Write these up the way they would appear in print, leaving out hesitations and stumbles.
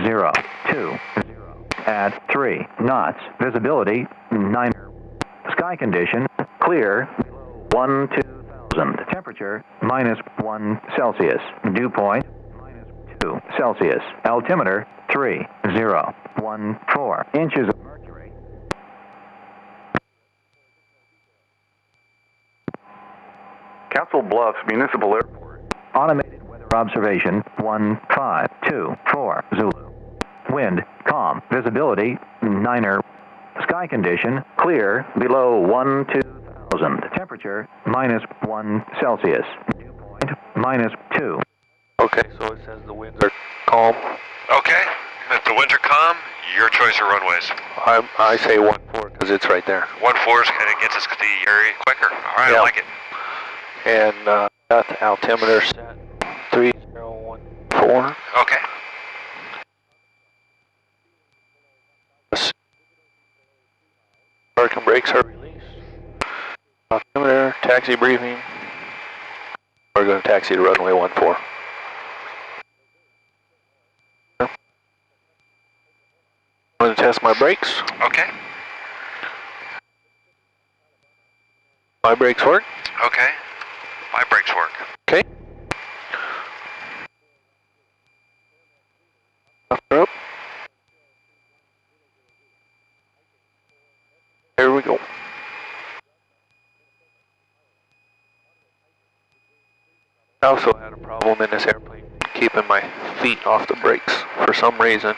0, 2, 0. At 3 knots. Visibility 9. Sky condition clear. 1 2000. Temperature -1 Celsius. Dew point -2 Celsius. Altimeter 3014 inches of mercury. Council Bluffs Municipal Airport. Automated weather observation 1524 Zulu. Wind calm. Visibility 9er. Sky condition clear below 1 2000. Temperature -1 Celsius. Dew point -2. Okay, so it says the winds are calm. Okay, if the winds are calm, your choice of runways. I say 1-4 because it's right there. 1-4 kind of gets us to the area quicker. All right, Yeah. I like it. And got the altimeter set 3014. Okay. Park and brakes are released. Altimeter, taxi briefing. We're going to taxi to runway 14. I'm going to test my brakes. Okay. My brakes work. Okay. My brakes work. Okay. Up. Here we go. I also had a problem in this airplane keeping my feet off the brakes for some reason.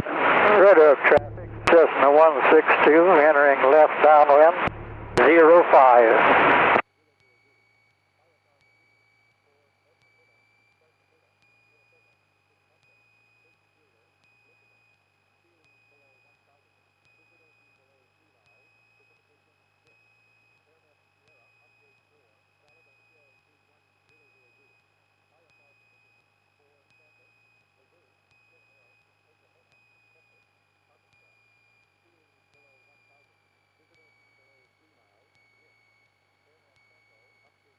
Radar traffic, Cessna 162 entering left downwind, 05.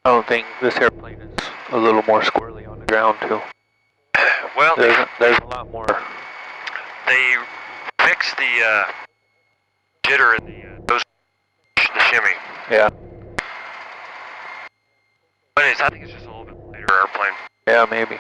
I don't think this airplane is a little more squirrely on the ground too. Well, There's a lot more. they fixed the jitter and the shimmy. Yeah. But I think it's just a little bit lighter airplane. Yeah, maybe.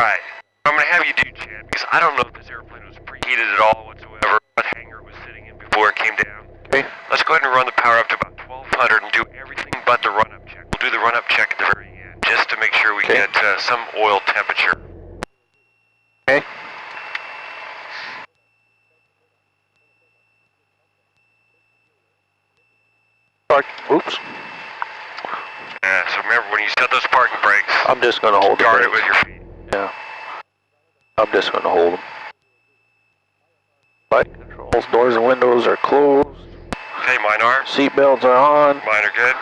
Alright, I'm going to have you do, Chad, because I don't know if this airplane was preheated at all whatsoever, what hangar it was sitting in before it came down. Okay. Let's go ahead and run the power up to about 1200 and do everything but the run-up check. We'll do the run-up check at the very end, just to make sure we Okay. get some oil temperature. Okay. Park. Oops. So remember, when you set those parking brakes, I'm just going to hold the guard it brakes. with your feet. Yeah. I'm just going to hold them. Light controls, doors and windows are closed. Okay, mine are. Seat belts are on. Mine are good.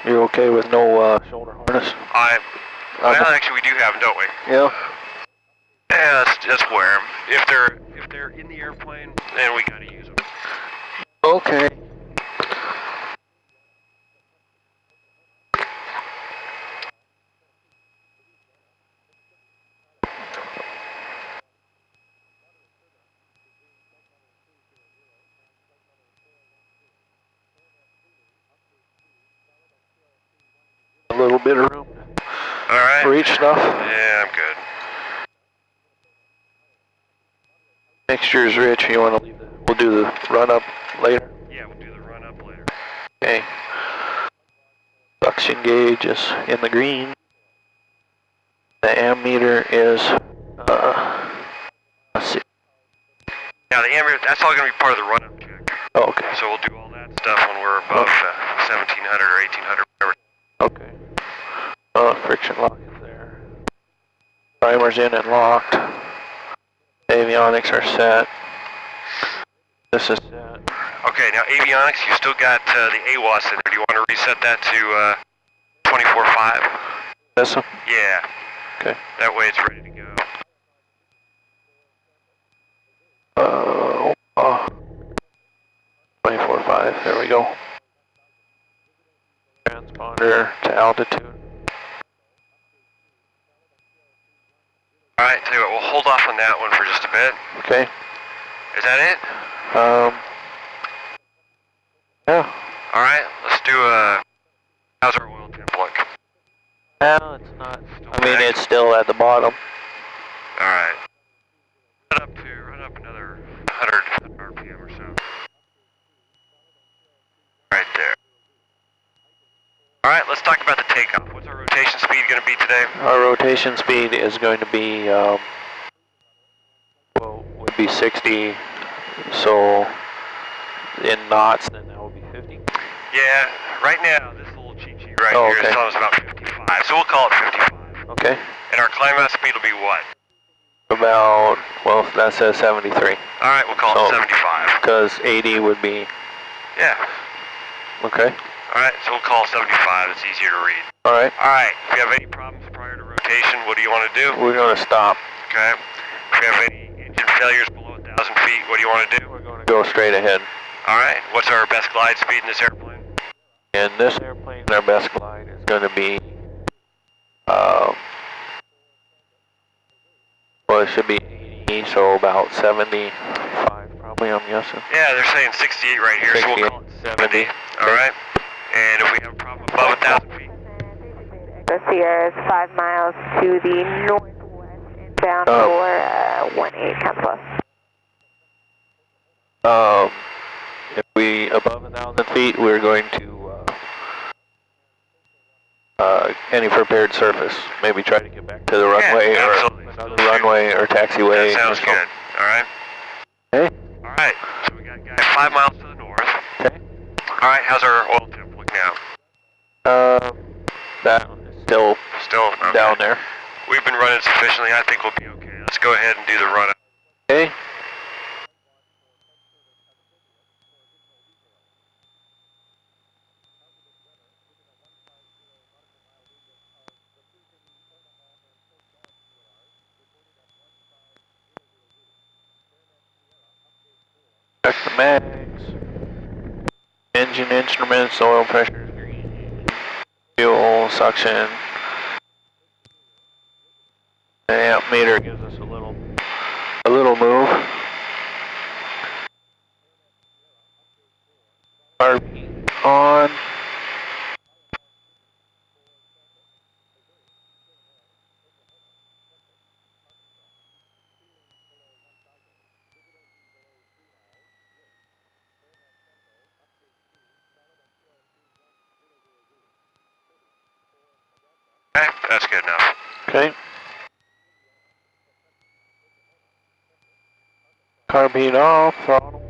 You're okay with no shoulder harness? Well, actually, we do have them, don't we? Yeah. Yeah, let's wear them. If they're in the airplane, then we gotta use them. Okay. A little bit of room Alright. for each stuff. Yeah, I'm good. Mixture is rich. You want to leave we'll do the run up later. Yeah, we'll do the run-up later. Okay. Suction gauge is in the green. The ammeter is, let's see. Now, the ammeter, that's all going to be part of the run-up check. Oh, okay. So we'll do all that stuff when we're above 1700 or 1800, whatever. Okay. Friction lock is there. Primer's in and locked. Avionics are set. This is set. Okay, now avionics, you still got the AWAS in there. Do you want to reset that to 24.5? This one? Yeah. Okay. That way it's ready to go. 24.5, there we go. Transponder to altitude. Alright, tell you what, we'll hold off on that one for just a bit. Okay. Is that it? Yeah. Alright, let's do how's our oil temp look? Well, it's not. Still I mean, back? it's still at the bottom. Alright. Run up another 100 RPM or so. Right there. Alright, let's talk about the takeoff. What's our rotation speed going to be today? Our rotation speed is going to be, well, would be 60. So in knots, then that would be 50. Yeah, right now, this little cheat sheet right Oh, here okay. is telling us about 55. So we'll call it 55. Okay. And our climb out speed will be what? About, well, that says 73. Alright, we'll call So- it 75. Because 80 would be, Yeah. okay. Alright, so we'll call 75. It's easier to read. Alright, Alright, if you have any problems prior to rotation, what do you want to do? we're going to stop. Okay. If you have any engine failures below 1,000 feet, what do you want to do? We're going to go straight ahead. Alright, what's our best glide speed in this airplane? And this airplane, our best glide is going to be, well, it should be 80, so about 75 probably, I'm guessing. Yeah, they're saying 68 right here, so we'll call it 70. Alright. And if we have a problem above 1,000 feet? The Sierra is 5 miles to the northwest inbound for 18 Council. If we above 1,000 feet, we're going to any prepared surface. Maybe try to get back to the runway Yeah, or absolutely. another runway or taxiway. That sounds or something. good. Alright. Okay. Alright, so we got a guy 5 miles to the north. Okay. Alright, how's our oil temp look now? That one is still Still okay. down there. We've been running sufficiently. I think we'll be okay. Let's go ahead and do the run up. Okay. Check the mags. Engine instruments, oil pressure, fuel, suction. The amp meter gives us a little move. RP on. Okay, that's good enough. Okay. Carb off, throttle.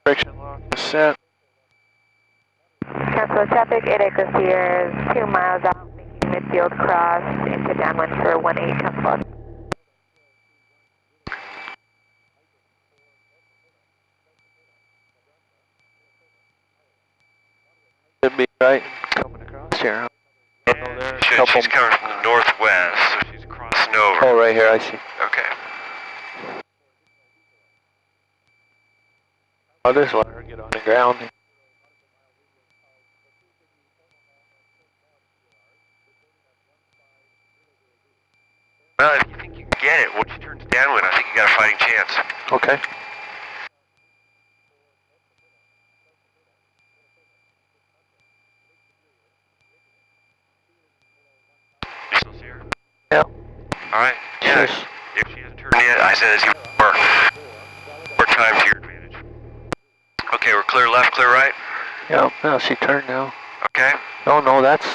Friction lock is set. Council traffic, 8 Echo Sierra is 2 miles out, making midfield cross into downwind for 18 Council. Should be right coming across here. Oh, no, there are a couple. She's coming from the northwest, so she's crossing over. Oh, right here, I see. Okay. I'll just let her get on the ground. Well, if you think you can get it, once she turns downwind, I think you got a fighting chance. Okay. You still see her? Yeah. Alright. Yeah. Yes. If she hasn't turned yet, I said it's even more time to your advantage. Okay, we're clear left, clear right. Yeah, no, she turned now. Okay. Oh, no, that's,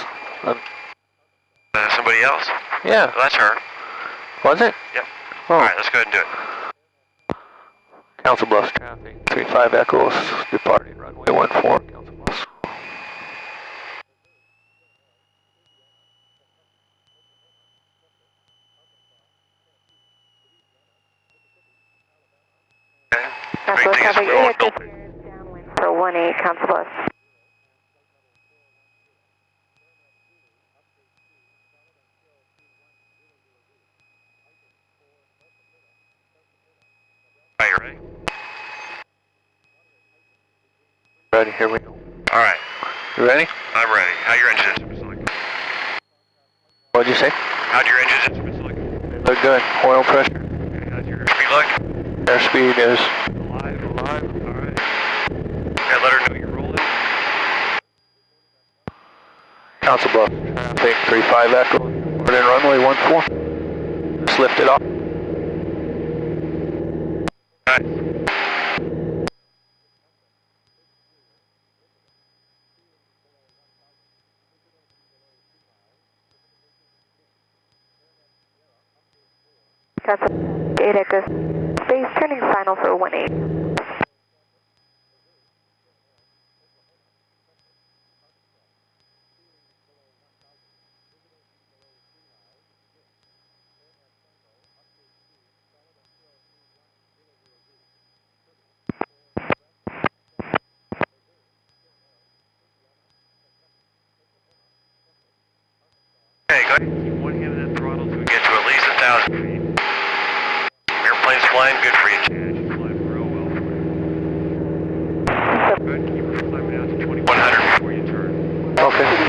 Somebody else? yeah, Well, that's her. was it? Yep. Oh, Alright, let's go ahead and do it. Council Bluffs traffic, 35 Echoes, departing runway 14, Council Bluffs. Council Big thing is traffic, we're all Echo adult. Sierra downwind for 18, Council Bluffs. Alright, you ready? Ready, here we go. Alright, You ready? I'm ready. How your engine instruments look? What'd you say? How'd your engine instruments look? Look good. Oil pressure. Okay, how'd your airspeed look? Airspeed is Alive. Alright. Okay, let her know you're rolling. Council Bluff. Traffic 35 Echo. We're in runway 14. Just lift it off. Nice. Council 8 Echo Space, turning final for 18. Okay, go ahead and keep one hand on that throttle until we get to at least 1,000 feet. Airplane's flying good for you, Chad. She's flying real well for you. Go ahead and keep her climbing out to 2,100 before you turn. Okay.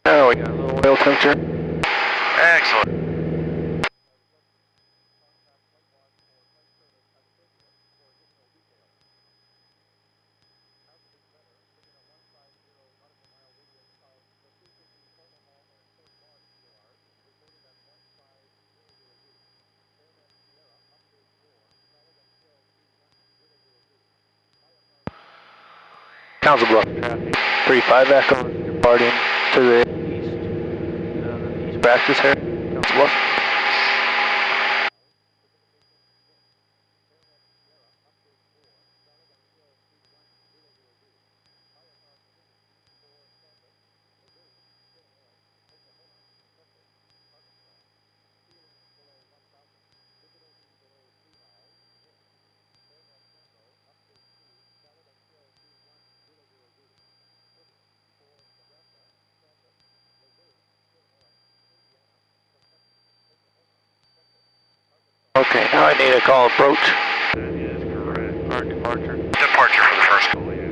Now we got a little oil temperature. Excellent. Council Bluff. Traffic 35 Echo. Departing to the east. East practice area. Council Bluff. Okay, now I need to call approach. That is correct. Our departure. Departure for the first call, yeah.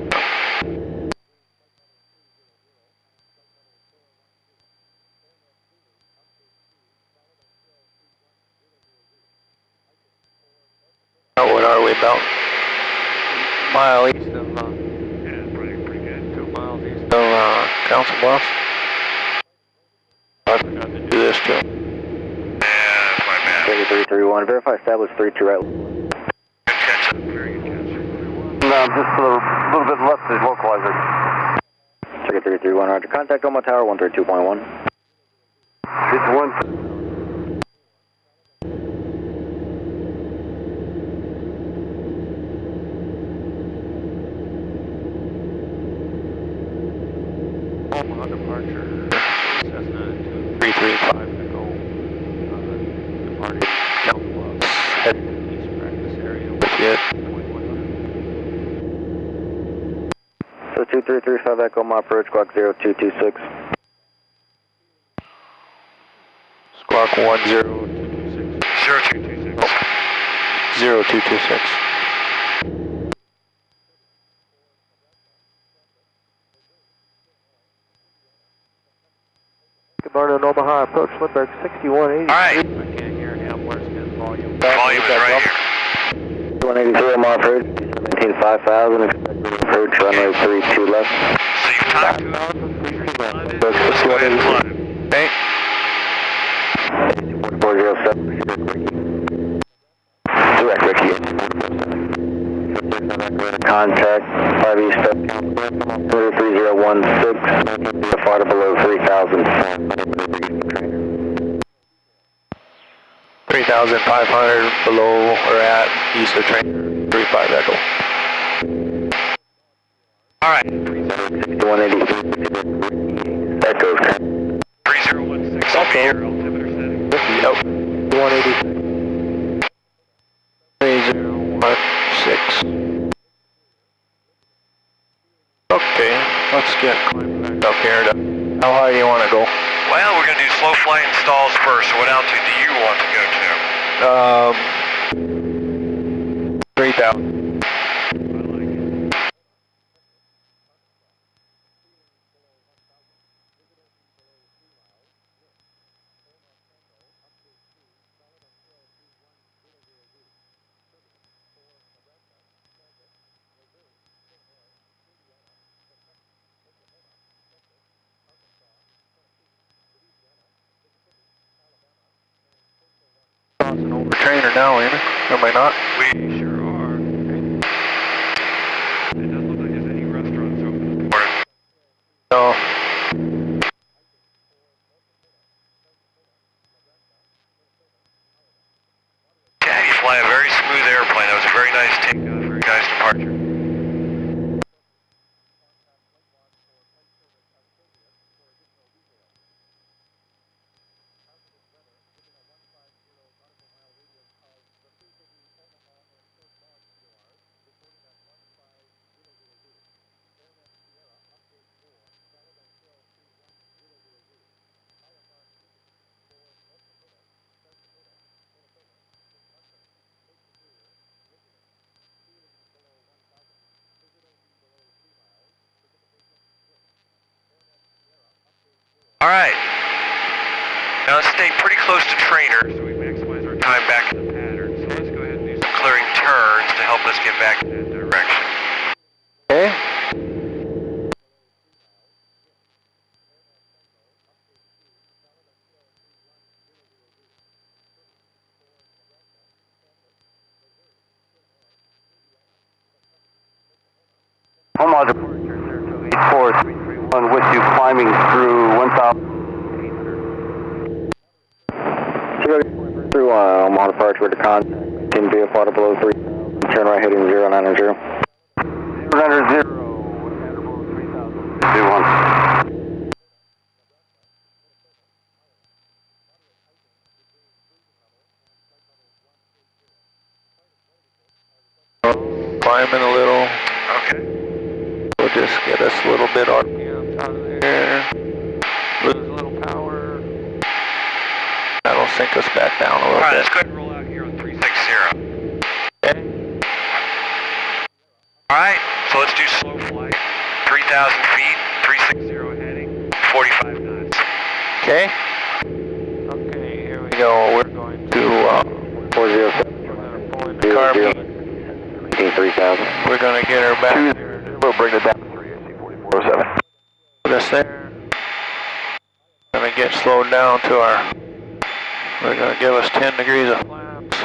What are we about? Mile east of, Yeah, pretty good. 2 miles east of, Council Bluffs. I forgot to do this too. Yeah, that's my bad. 3331, verify established 32 right. Good catch. Very good catch. No, just a little bit left of the localizer. Checker 331, roger. Contact Oma Tower 132.1. It's one. Omaha departure. Cessna 2335 Echo. Departing Council Bluffs. Heading to the east practice area with you at 2100. So 2335 Echo, my approach, clock 0226. Squawk 10226. 0226. 0226. Camardo and Omaha, approach Lindbergh 6180. Alright, I can't hear him. Where's his volume? volume is right here. 183 Omaha approach, 175,000, expected approach, runway 32 left. So you've talked to him. Let's go ahead and fly. Hey, 407. Direct Ricky. Contact 5 East of 3016, far below 3,000. 3,500 below or at east of train 35 Echo. Alright, 183 Echoes. 30 me your altimeter setting? Yep. 186. 3016. Okay, let's get climbing back up here. How high do you want to go? Well, we're going to do slow flight installs first. So what altitude do you want to go to? 3,000. Crossing over trainer now, ain't it? Am I not? We sure are. It doesn't look like there's any restaurants open. No. Yeah, you fly a very smooth airplane. That was a very nice takeoff, very nice departure. All right. Now let's stay pretty close to trainer so we maximize our time back in the pattern. So let's go ahead and do some clearing turns to help us get back in that direction. Okay. Omaha departure 08431 with you climbing through 1,000. Through Omaha departure with the contact. 10 VFR to below 3. Turn right heading 090. 090. 21. Climbing a little. Okay. We'll just get us a little bit RPM out of there. Lose a little power. That'll sink us back down a little All right, bit. let's go ahead and roll out here on 360. Okay. All right, so let's do slow flight. 3,000 feet, 360 heading, 45 knots. Okay. Okay, here we go. We're going to 407. pull in the carbine. 3000. We're going to get her back. We'll bring it down to 3AC4407. Put us there. Going to get slowed down to our. We're going to give us 10 degrees of flaps.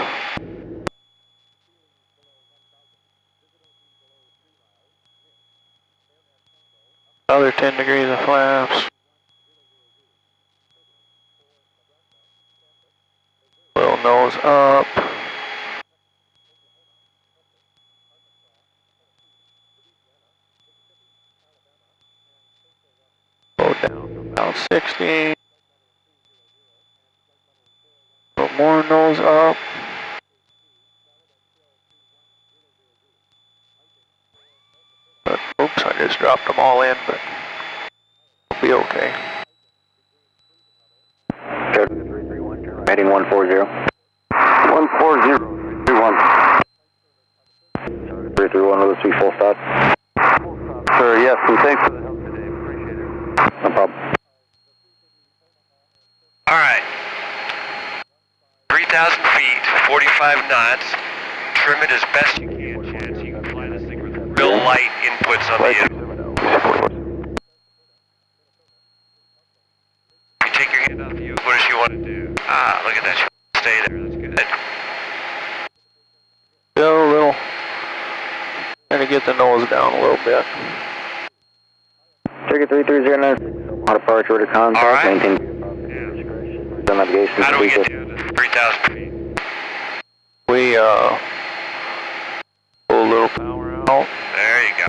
Another 10 degrees of flaps. Little nose up. Slow down to about 60. Little more nose up. But, oops, I just dropped them all in, but it'll be okay. Heading 140. 14031. 331, will this be full stop? Sir, yes, and thanks for the help today. Appreciate it. No problem. All right. 3,000 feet, 45 knots. Trim it as best you can, Chad, so you can fly this thing with real light inputs on the end. You take your hand off the yoke, what does she want to do? Ah, look at that. She wants to stay there. That's good. Still a little. Trying to get the nose down a little bit. Ticket 3309. Omaha departure to contact. All right. Maintain Yeah. navigation. How do we get down to 3,000 feet? We pull a little power out. There you go.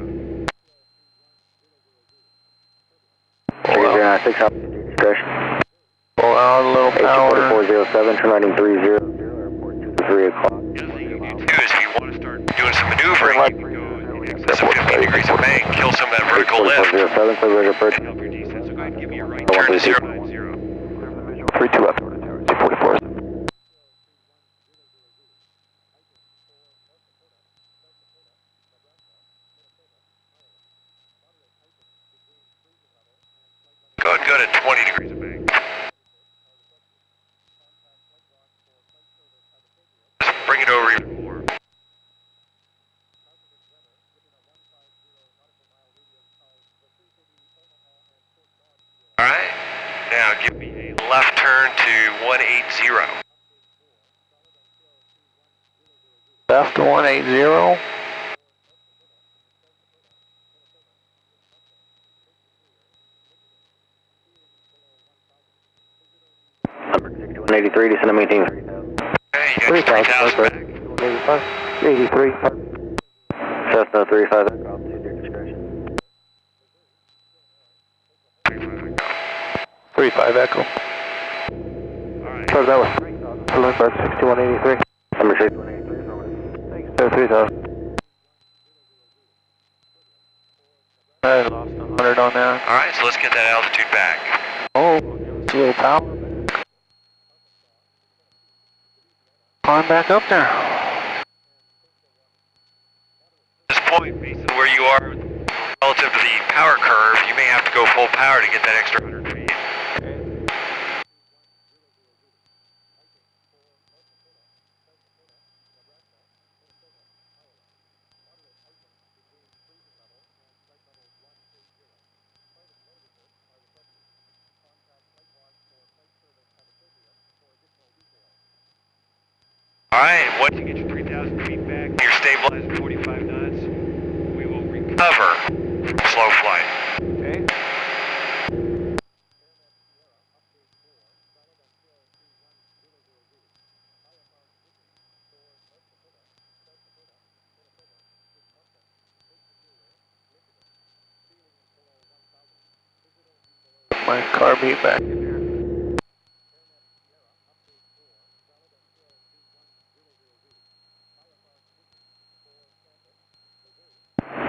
Ticket 096. Discretion. Pull out a power. 4407, turn right heading 300, airport 3 o'clock. The other thing you can do is if you want to start doing some maneuvering, you can go in excess of 15 degrees of bank, kill some of that vertical lift, 4407, clear visual approach. and help your descent. So go ahead and give me a right turn to 090. 32 left over to tower, C44. Go ahead and go to 20 degrees of bank. Just bring it over even more. Alright, now give me a left turn to 180. Left 180. Number 6183, descend to maintain 3000. Okay, you got 3,000 back. 83. Cessna 35, altitude your discretion. 35 Echo. Alright. So that was 3,000. Select bird 6183. Number 6183, Thanks, sir, 3,000. I lost 100 on that. Alright, so let's get that altitude back. Oh, it's a little power. Climb back up there. At this point, based on where you are relative to the power curve, you may have to go full power to get that extra 100 feet. Alright, once you get your 3,000 feet back, you're stabilized at 45 knots, we will recover from slow flight. Okay. My car beat back in here.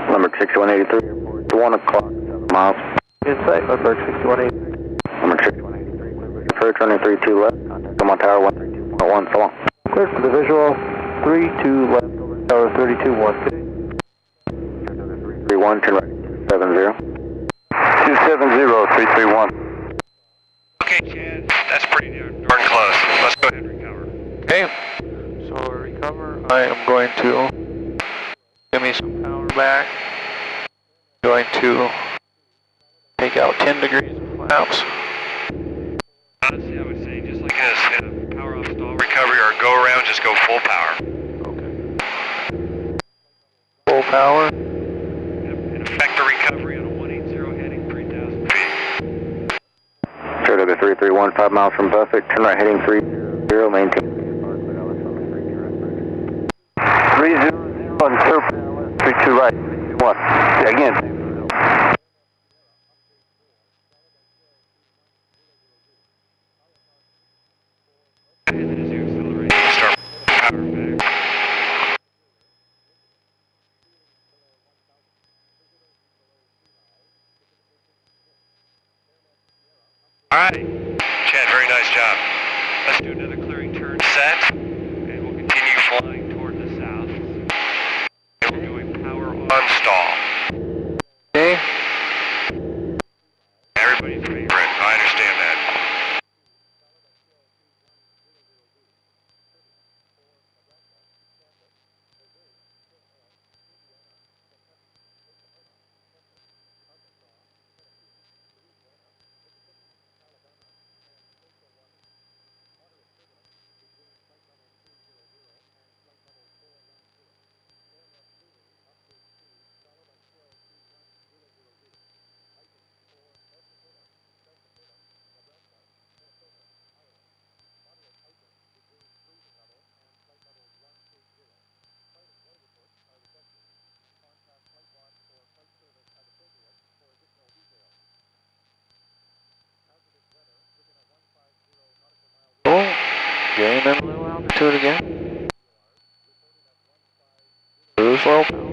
Number 6183, airport 1 o'clock, 7 miles. Insight, Lundberg 6183. Number 6183, clear visual approach, running 32 left, contact them on tower 132.1, so long. Clear for the visual, 32 left over tower 32-1. 331, turn right 270. 270331. Okay, Chad, that's pretty darn close. Let's go ahead and recover. Okay. So recover, I am going to give me some power back. Going to take out 10 degrees of flaps. Honestly, I would say just like in a power off stall recovery or a go around, just go full power. Okay. Full power. And affect the recovery on a 180 heading 3,000 feet. Sure, Doug 331, 5 miles from Buffett, turn right heading 30, maintain. 300 on surface, 32 right, 1. Yeah, again. And as you accelerate, you start power back. Alright, Chad, very nice job. Let's do another clearing turn set, and we'll continue flying toward the south. And we're doing power on stall. Okay. Everybody's favorite, I understand that. gain a low altitude again. Lose low power.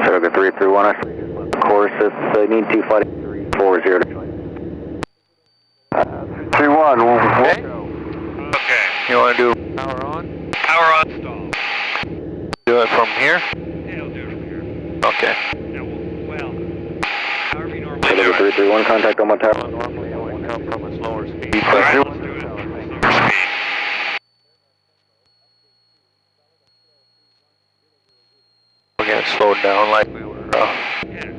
Sugar 331, I course, it's, need 25340 to join. 3-1, Okay. Okay. You want to do power on? Power on stall. Do it from here? Yeah, we'll do it from here. Okay. Now, well, however you normally do Sugar it. 331, contact on my tower. Normally it would come from a slower speed. All right, let's do it at slower speed. We're getting slowed down like we were. Yeah.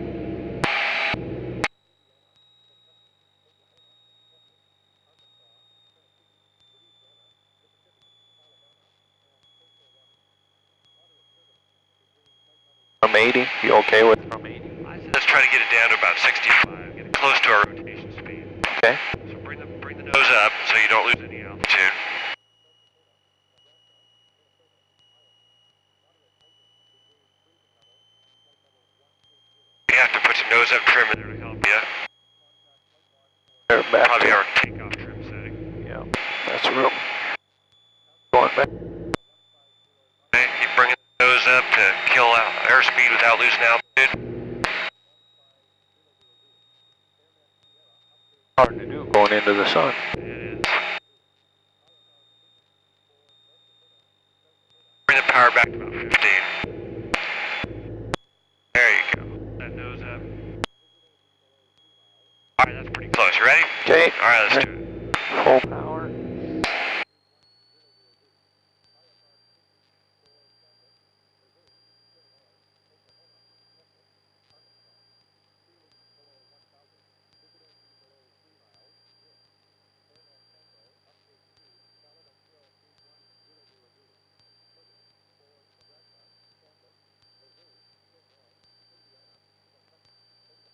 From 80? You okay with from 80? I said let's try to get it down to about 65, get it close to our rotation speed. Okay. So bring the nose up so you don't lose any altitude. You have to put some nose up trim in there to help you. They're back Probably to, our takeoff trim setting. yeah, that's real. Going back. Okay, keep bringing the nose up to kill out airspeed without losing altitude. Hard to do going into the sun. It is. Bring the power back to about 15. There you go. That nose up. Alright, that's pretty close. You ready? Okay. Alright, let's do it. Full power.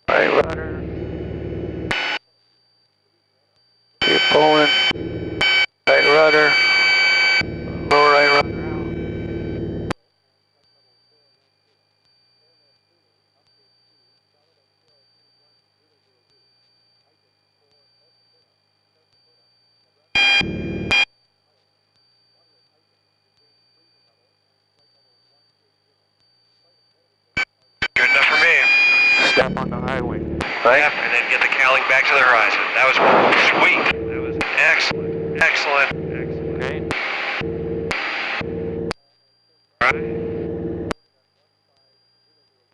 Right rudder. Keep pulling. Right rudder. Lower right rudder out. Good enough for me. Step on the highway. Right? Yep, and then get the cowling back to the horizon. That was sweet. That was excellent. Excellent. Excellent. Okay. Alright.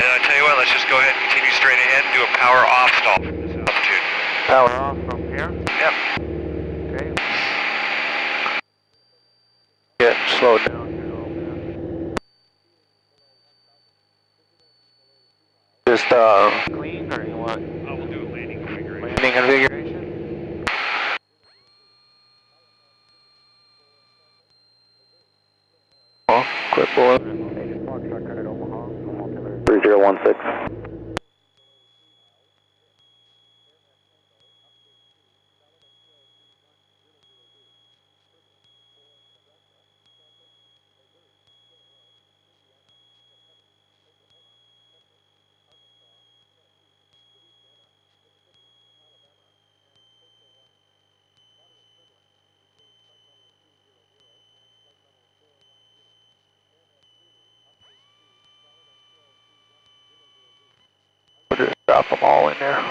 And I tell you what, let's just go ahead and continue straight ahead and do a power off stall from this altitude. Power off from here. Yep. Okay. Getting slowed down here a little bit. Just clean, or you want Oh, we'll do a landing configuration. landing configuration? Oh, quit pulling. 3016. We'll just drop them all in there.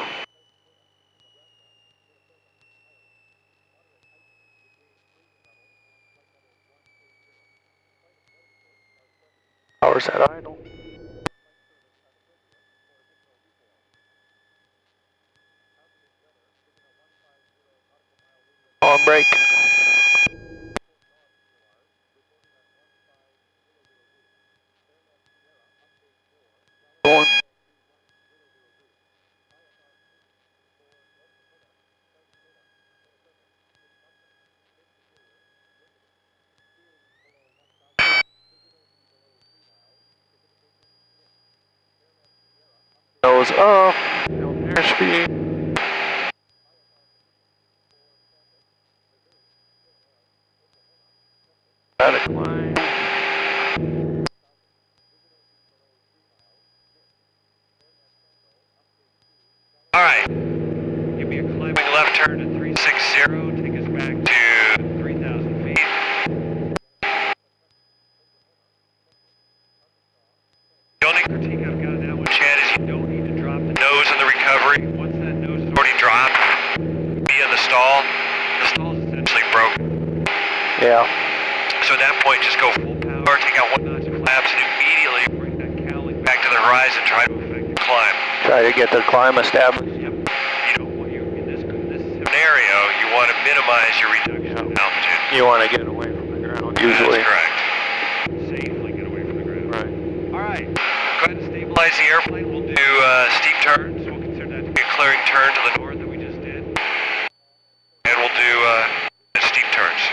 Power's at idle. On brake. Going. Nose up. Airspeed. Static line. Yeah. So at that point, just go full power, take out 1 notch of flaps, and immediately bring that cowling back to the horizon, try to affect the climb. Try to get the climb established. Yep. You know, in this scenario, you want to minimize your reduction in altitude. You want to get away from the ground, usually. That's correct. Safely get away from the ground. Right. All right. Go ahead and stabilize the airplane. We'll do steep turns. We'll consider that to be a clearing turn to the north that we just did. And we'll do steep turns.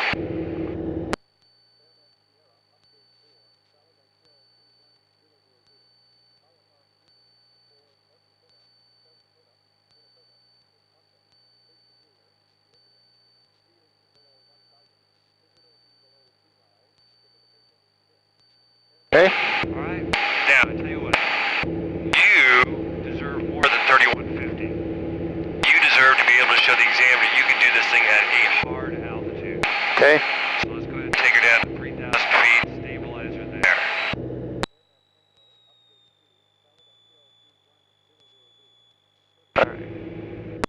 Okay. All right. Now, I tell you what. You deserve more than 3150. You deserve to be able to show the examiner you can do this thing at a hard altitude. Okay. So let's go ahead and take her down to 3,000 feet, stabilize her there. Alright.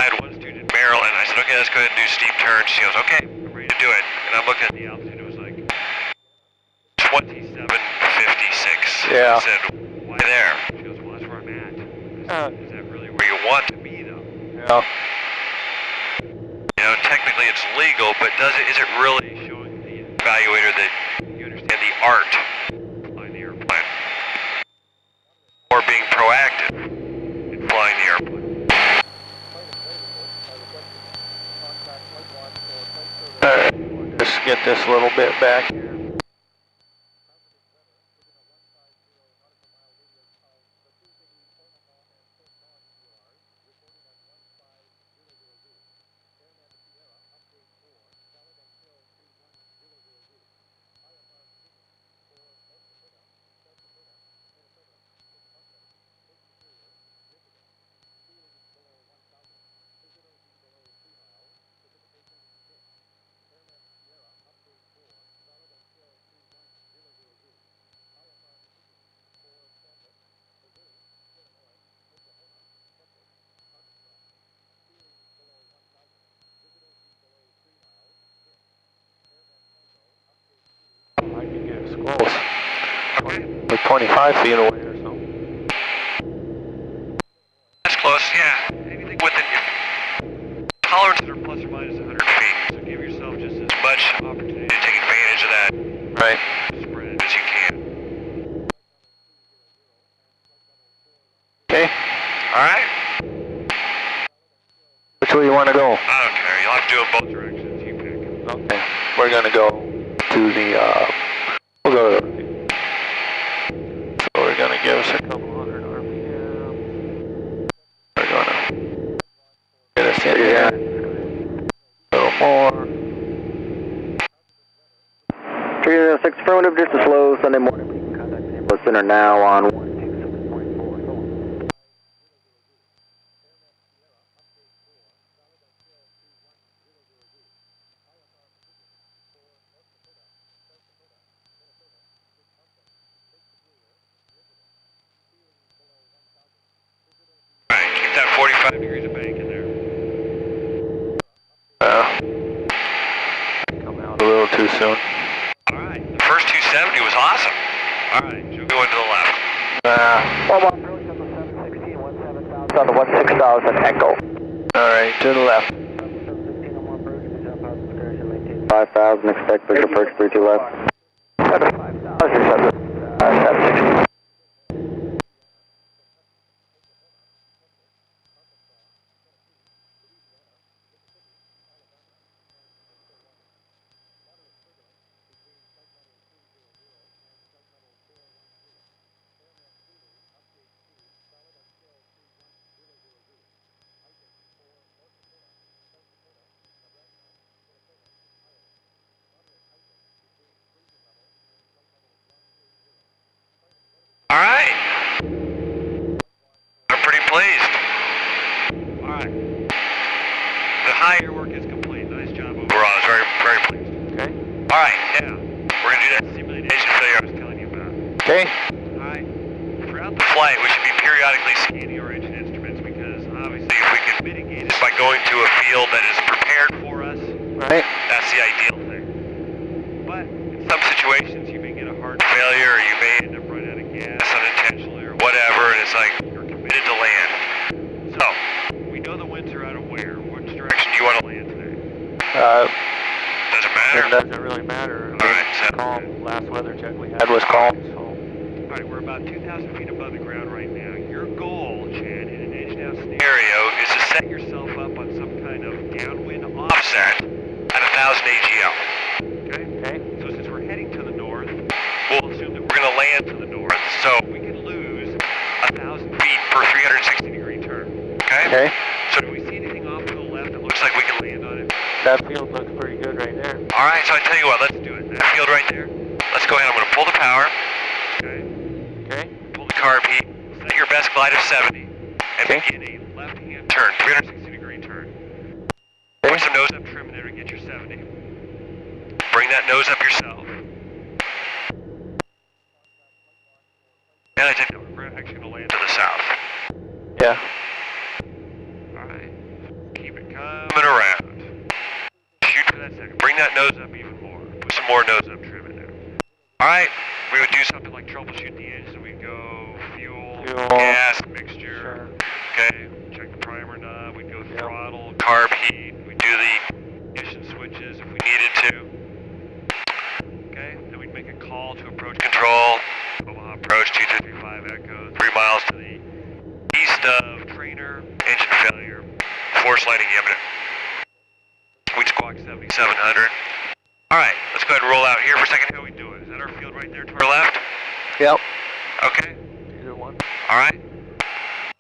I had one student in Maryland, I said, okay, let's go ahead and do steep turns. She goes, okay, I'm ready to do it. And I'm looking at the altitude, it was like 2756. Yeah. I said, why there? She goes, well, that's where I'm at. I said, is that really where you want to be, though? Yeah. You know, technically it's legal, but is it really showing the evaluator that you understand the art of flying the airplane? Or being proactive in flying the airplane? Alright. Just get this little bit back here. I can get as close. Like 25 feet away or something. That's close, yeah. Anything within your tolerances are plus or minus 100 feet, so give yourself just as much opportunity to take advantage of that Right. spread as you can. Okay. Alright? Which way you want to go? I don't care, you'll have to do it both directions, you pick. Okay. We're going to go to the, we'll go to the, so we're going to give us a couple hundred RPM. We're going to get us in here. A little more. 306 affirmative, just a slow Sunday morning. You can contact Tampa Center now on 127.4. Alright, keep that 45 degrees of bank in there. Come out a little too soon. Alright, the first 270 was awesome. Alright, should we go into the left? On the 16,000 Echo. Alright, to the left. 5,000, expect visual approach 32 left. 760. Alright. I'm pretty pleased. Alright. The high air work is complete. Nice job overall. I was very, very pleased. Okay. Alright, now, we're going to do that simulation failure I was telling you about. Okay. Alright. Throughout the flight, we should be periodically scanning our engine instruments because obviously if we can mitigate it by going to a field that is prepared for us, Right. That's the ideal thing. But in some situations, you may get a heart failure, or you may end up running out of gas unintentionally, or whatever, and it's like you're committed to land. So, we know the winds are out of where. Which direction do you want to land today? Doesn't matter? It doesn't really matter. Alright, so Calm. Last weather check we had was calm. So. Alright, we're about 2,000 feet above the ground right now. Your goal, Chad, in an edge-down scenario is to set yourself up on some kind of downwind offset at 1,000 AGL. Okay? So since we're heading to the north, we'll assume that we're going to land to the north. So we can lose 1,000 feet per 360-degree turn. Okay? So do we see anything off to the left that looks like we can land on it? That field looks pretty good right there. Alright, so I tell you what, let's do it. That field right there, let's go ahead. I'm going to pull the power. Okay? Pull the carb heat. Set your best glide of 70. And begin a left-hand turn, 360-degree turn. Put some nose up trim in there to get your 70. Bring that nose up yourself. And I take note, we're actually going to land to the south. Yeah. Alright. Keep it coming around. Shoot for that second. Bring that nose up even more. Put some more nose up trim in there. Alright. We would do something like troubleshoot the engine. We'd go fuel, gas, mixture. Sure. Okay. Check the primer knob. We'd go throttle, carb heat. We'd do the ignition switches if we needed to. Okay. Then we'd make a call to approach control. Omaha approach 2335 Echo. 3 miles to the east of trainer. Engine failure. Force lighting imminent. We'd squawk 7700. Alright, let's go ahead and roll out here for a second. How we do it? Is that our field right there to our left? Yep. Okay. Either one. Alright.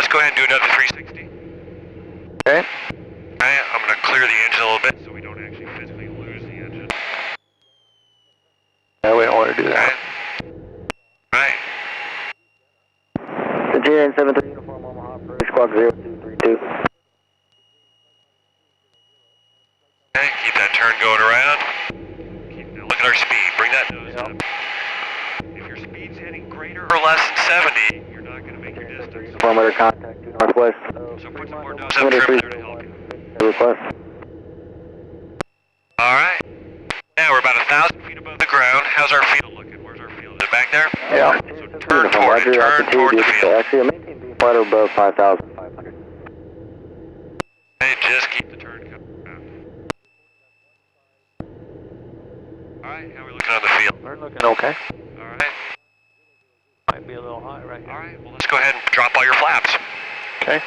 Let's go ahead and do another 360. Okay. Alright, I'm going to clear the engine a little bit so we don't actually physically lose the engine. Yeah, we don't want to do that. Alright. Nigerian 73 Uniform Omaha Approach Squawk 0232. Okay, keep that turn going around. Now look at our speed. Bring that nose up. If your speed's heading greater or less than 70, you're not going to make your distance. Uniform under contact to northwest. So put some more nose up trim there to help you. Request. Alright. Now we're about 1,000 feet above the ground. How's our field looking? Where's our field? Is it back there? Yeah. So turn toward it. Turn toward the field. Actually, maintain being flight above 5,500. Hey, just keep the turn coming around. Alright, how are we looking on the field? We're looking okay. Alright. Might be a little high right here. Alright, well let's go ahead and drop all your flaps. Okay.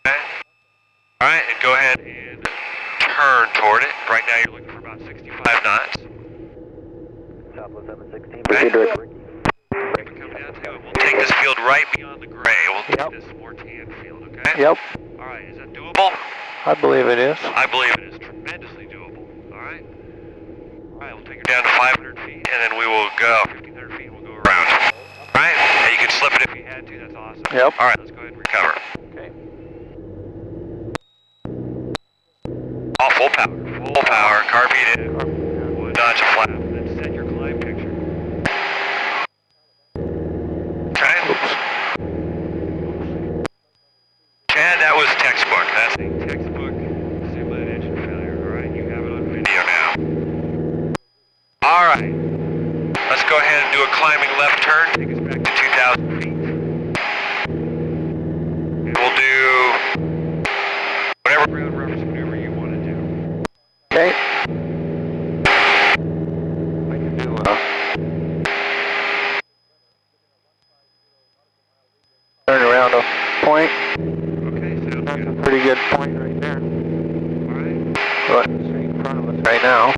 Okay. Alright, and go ahead and turn toward it. Right now you're looking for about 65 knots. Southwest 716. Okay. Proceed direct. Keep it coming down to it. We'll take this field right beyond the gray. We'll take this more tan field, okay? Yep. Alright, is that doable? I believe it is. I believe it is tremendously doable. Alright? Alright, we'll take her down to 500 feet and then we will go 1,500 feet and we'll go around. Alright? And you can slip it if you had to, that's awesome. Yep. Alright, let's go ahead and recover. Okay. All full power, carb heat in, one notch of flap, and then set your climb picture. Okay? Chad, that was textbook. That's a textbook simulated engine failure, alright? You have it on video now. Alright. Let's go ahead and do a climbing left turn, take us back to 2,000 feet. And we'll do whatever ground reference maneuver you want to do. Okay. We can do turn around a point. Okay, sounds That's a good. pretty good point right there. Alright. But straight in front of us right now.